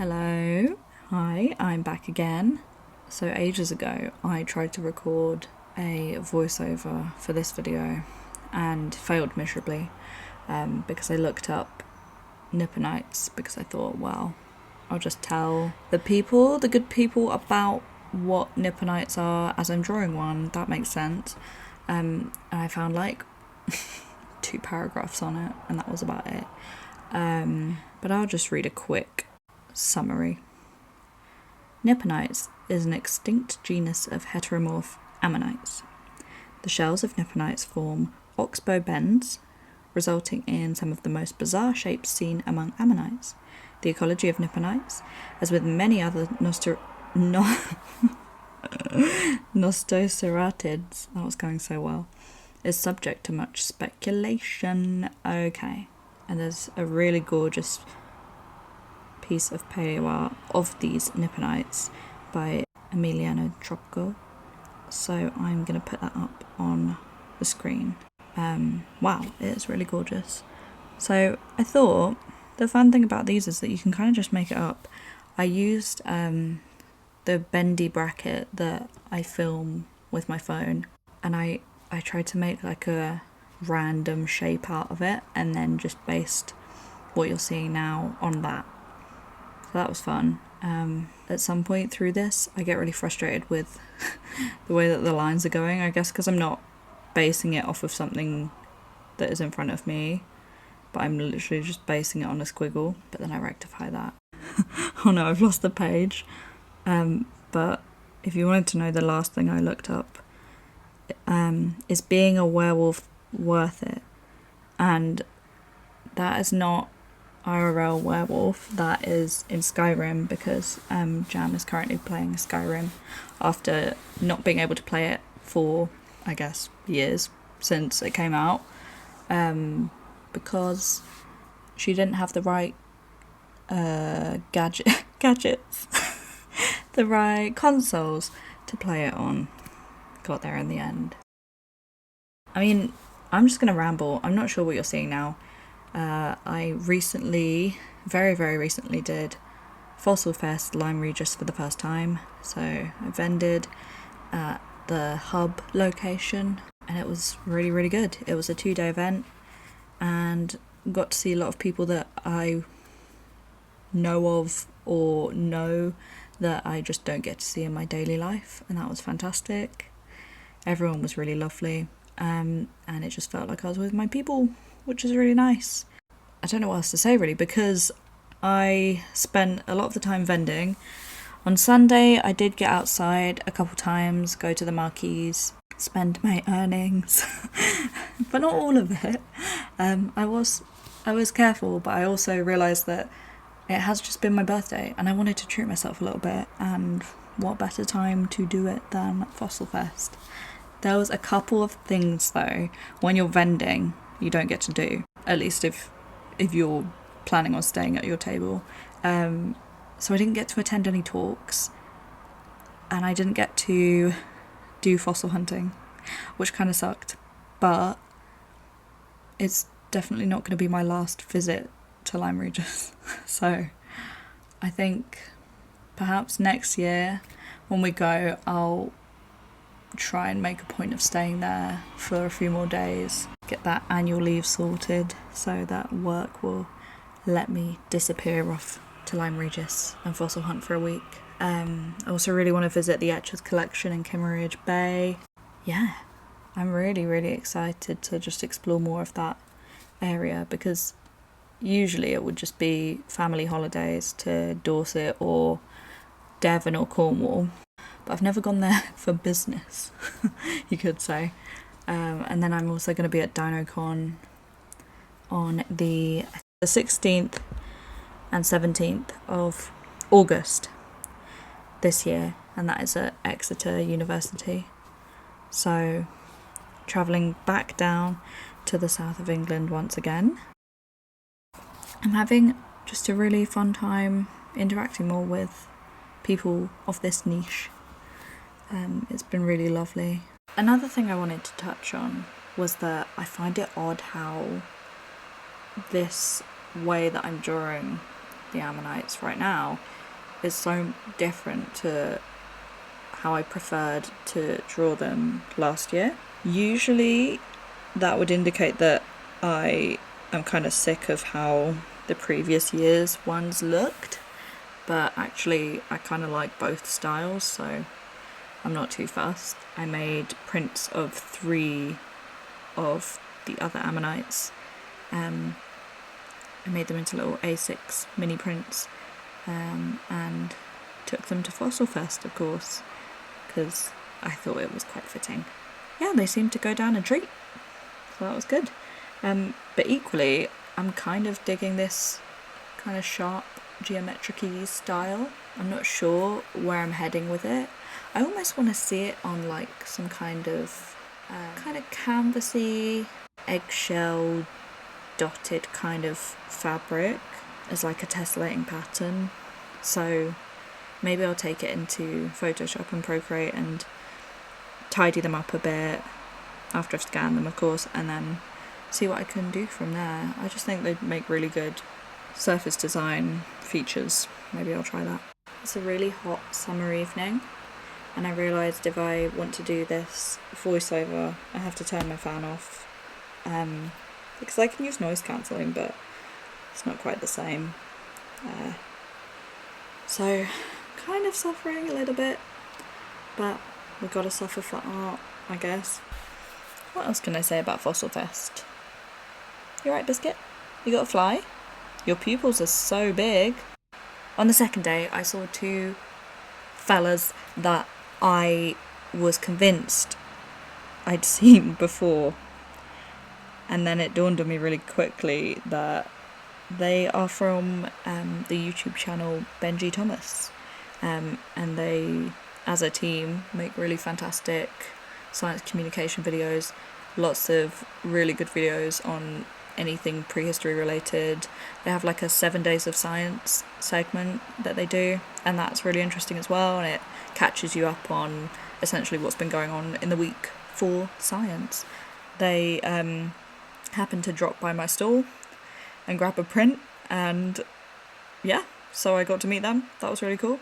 Hello, hi, I'm back again. So ages ago I tried to record a voiceover for this video and failed miserably because I looked up Nipponites because I thought, well, I'll just tell the good people about what Nipponites are as I'm drawing one. That makes sense. And I found like 2 paragraphs on it and that was about it. But I'll just read a quick summary. Nipponites is an extinct genus of heteromorph ammonites. The shells of Nipponites form oxbow bends, resulting in some of the most bizarre shapes seen among ammonites. The ecology of Nipponites, as with many other nostoceratids, that was going so well, is subject to much speculation. Okay, and there's a really gorgeous piece of paleo art of these Nipponites by Emiliano Tropco, so I'm going to put that up on the screen. Wow, it is really gorgeous. So I thought the fun thing about these is that you can kind of just make it up. I used the bendy bracket that I film with my phone, and I tried to make like a random shape out of it and then just based what you're seeing now on that. So that was fun. At some point through this I get really frustrated with the way that the lines are going, I guess because I'm not basing it off of something that is in front of me, but I'm literally just basing it on a squiggle, but then I rectify that. Oh no, I've lost the page. But if you wanted to know the last thing I looked up, is being a werewolf worth it? And that is not IRL werewolf, that is in Skyrim, because Jam is currently playing Skyrim after not being able to play it for, I guess, years since it came out, because she didn't have the right gadgets, the right consoles to play it on. Got there in the end. I mean, I'm just gonna ramble. I'm not sure what you're seeing now. I recently, very recently, did Fossil Fest Lyme Regis for the first time. So I vended at the hub location and it was really good. It was a 2-day event and got to see a lot of people that I know of or know that I just don't get to see in my daily life, and that was fantastic. Everyone was really lovely, and it just felt like I was with my people, which is really nice. I don't know what else to say really, because I spent a lot of the time vending. On Sunday I did get outside a couple times, go to the marquees, spend my earnings but not all of it. I was careful, but I also realised that it has just been my birthday and I wanted to treat myself a little bit, and what better time to do it than Fossil Fest. There was a couple of things though when you're vending you don't get to do, at least if you're planning on staying at your table. So I didn't get to attend any talks and I didn't get to do fossil hunting, which kind of sucked, but it's definitely not going to be my last visit to Lyme Regis. So I think perhaps next year when we go I'll try and make a point of staying there for a few more days, get that annual leave sorted so that work will let me disappear off to Lyme Regis and fossil hunt for a week. I also really want to visit the Etchers collection in Kimmeridge Bay. Yeah, I'm really excited to just explore more of that area, because usually it would just be family holidays to Dorset or Devon or Cornwall, but I've never gone there for business, you could say. And then I'm also going to be at DinoCon on the 16th and 17th of August this year, and that is at Exeter University. So travelling back down to the south of England once again. I'm having just a really fun time interacting more with people of this niche. It's been really lovely. Another thing I wanted to touch on was that I find it odd how this way that I'm drawing the ammonites right now is so different to how I preferred to draw them last year. Usually that would indicate that I am kind of sick of how the previous year's ones looked, but actually I kind of like both styles, so I'm not too fussed. I made prints of 3 of the other ammonites. I made them into little A6 mini prints, and took them to Fossil Fest, of course, because I thought it was quite fitting. Yeah, they seemed to go down a treat, so that was good. But equally, I'm kind of digging this kind of sharp geometric-y style. I'm not sure where I'm heading with it. I almost want to see it on like some kind of canvasy, eggshell dotted kind of fabric as like a tessellating pattern. So maybe I'll take it into Photoshop and Procreate and tidy them up a bit after I've scanned them, of course, and then see what I can do from there. I just think they'd make really good surface design features. Maybe I'll try that. It's a really hot summer evening, and I realised if I want to do this voiceover, I have to turn my fan off, because I can use noise cancelling, but it's not quite the same. So, kind of suffering a little bit, but we've got to suffer for art, I guess. What else can I say about Fossil Fest? You alright, Biscuit? You got a fly? Your pupils are so big. On the second day, I saw 2 fellas that I was convinced I'd seen before. And then it dawned on me really quickly that they are from the YouTube channel Benji Thomas. And they, as a team, make really fantastic science communication videos. Lots of really good videos on anything prehistory related. They have like a 7 days of science segment that they do, and that's really interesting as well, and it catches you up on essentially what's been going on in the week for science. They happened to drop by my stall and grab a print, and yeah, so I got to meet them. That was really cool.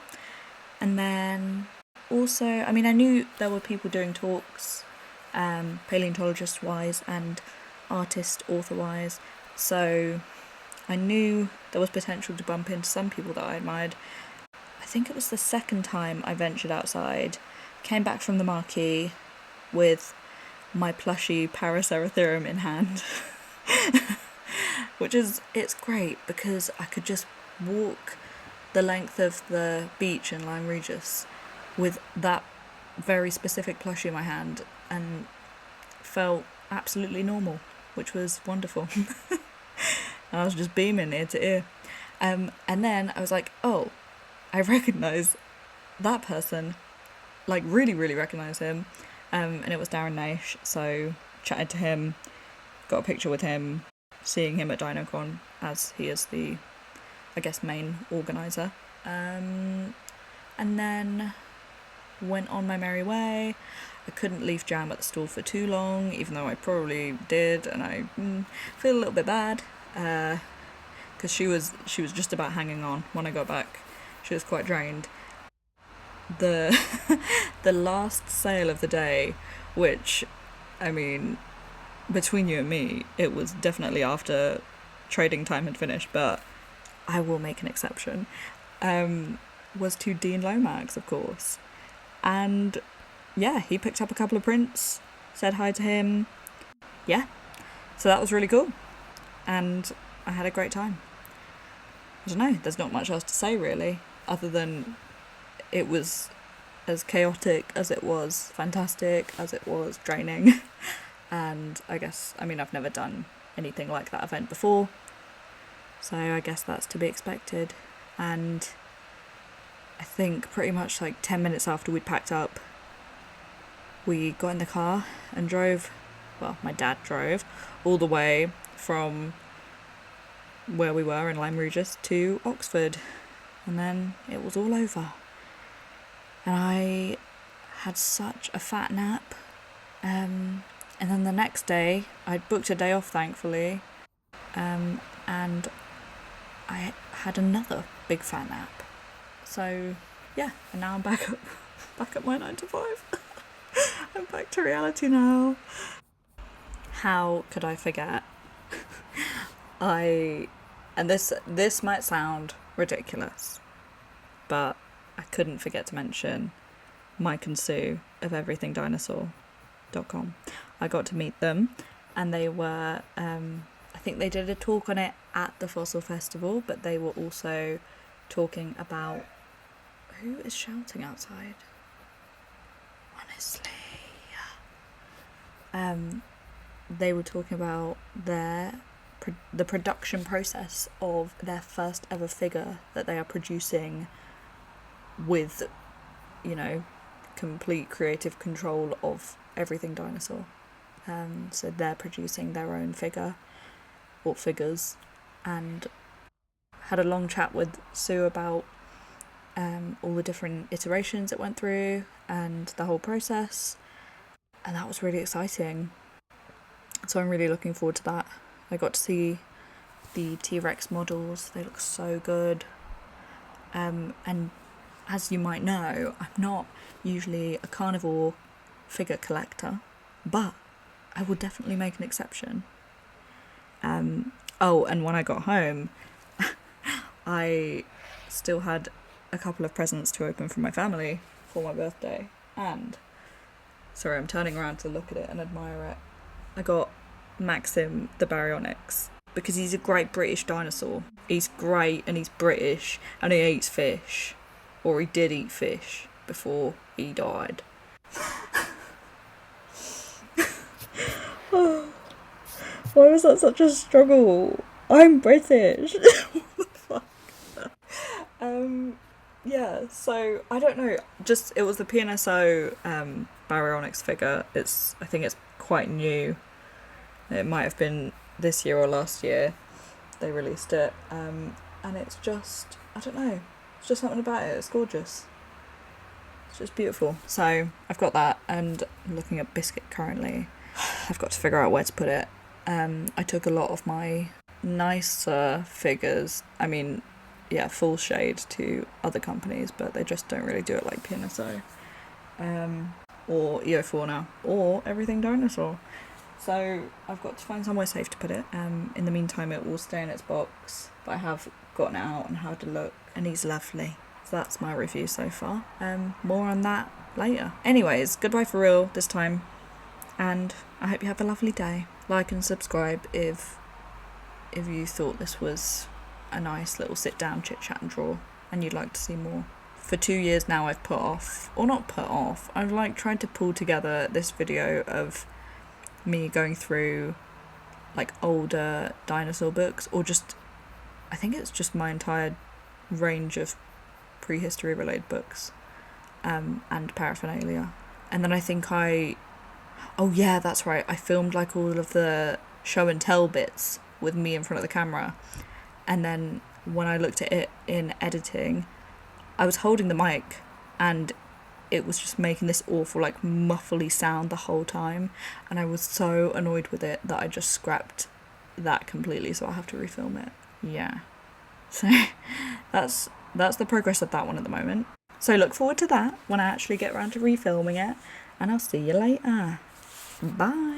And then also, I mean, I knew there were people doing talks, paleontologist wise and artist author wise, so I knew there was potential to bump into some people that I admired. I think it was the second time I ventured outside, came back from the marquee with my plushy Paraceratherium in hand, which is, it's great because I could just walk the length of the beach in Lyme Regis with that very specific plushie in my hand and felt absolutely normal, which was wonderful. And I was just beaming ear to ear. And then I was like, oh, I recognise that person, like really, really recognise him. And it was Darren Naish, so chatted to him, got a picture with him, seeing him at DinoCon, as he is the, I guess, main organiser. And then went on my merry way. I couldn't leave Jam at the stall for too long, even though I probably did, and I feel a little bit bad, because she was just about hanging on when I got back. She was quite drained. The last sale of the day, which, I mean, between you and me, it was definitely after trading time had finished, but I will make an exception, was to Dean Lomax, of course. And yeah, he picked up a couple of prints, said hi to him. Yeah, so that was really cool. And I had a great time. I don't know, there's not much else to say really, other than it was as chaotic as it was fantastic, as it was draining. And I guess, I mean, I've never done anything like that event before, so I guess that's to be expected. And I think pretty much like 10 minutes after we'd packed up, we got in the car and drove, well, my dad drove, all the way from where we were in Lyme Regis to Oxford. And then it was all over. And I had such a fat nap. And then the next day, I'd booked a day off, thankfully. And I had another big fat nap. So yeah, and now I'm back at my 9 to 5. I'm back to reality now. How could I forget? And this might sound ridiculous, but I couldn't forget to mention Mike and Sue of everythingdinosaur.com. I got to meet them, and they were, I think they did a talk on it at the Fossil Festival, but they were also talking about, who is shouting outside? Honestly. They were talking about the production process of their first ever figure that they are producing with, complete creative control of everything dinosaur. So they're producing their own figure, or figures, and had a long chat with Sue about all the different iterations it went through and the whole process, and that was really exciting. So I'm really looking forward to that. I got to see the T-Rex models. They look so good. And as you might know, I'm not usually a carnivore figure collector, but I will definitely make an exception. And when I got home, I still had a couple of presents to open from my family for my birthday. And, sorry, I'm turning around to look at it and admire it. I got Maxim the Baryonyx because he's a great British dinosaur. He's great and he's British and he eats fish. Or he did eat fish before he died. Why was that such a struggle? I'm British. What the fuck? Yeah, so I don't know. It was the PNSO Baryonyx figure. I think it's quite new. It might have been this year or last year they released it. And it's just, I don't know. It's just something about it. It's gorgeous. It's just beautiful. So I've got that, and I'm looking at Biscuit currently. I've got to figure out where to put it. I took a lot of my nicer figures, full shade, to other companies, but they just don't really do it like PNSO, or EO Fauna, or Everything Dinosaur. So I've got to find somewhere safe to put it. In the meantime, it will stay in its box, but I have gotten it out and had a look, and he's lovely. So that's my review so far. More on that later. Anyways, goodbye for real this time, and I hope you have a lovely day. Like and subscribe if you thought this was a nice little sit down chit chat and draw and you'd like to see more. For 2 years now I've I've tried to pull together this video of me going through like older dinosaur books, or just, I think it's just my entire range of prehistory related books, and paraphernalia. And then I think that's right, I filmed like all of the show and tell bits with me in front of the camera, and then when I looked at it in editing, I was holding the mic and it was just making this awful like muffly sound the whole time, and I was so annoyed with it that I just scrapped that completely, so I'll have to refilm it. Yeah, so that's the progress of that one at the moment. So look forward to that when I actually get around to refilming it, and I'll see you later. Bye.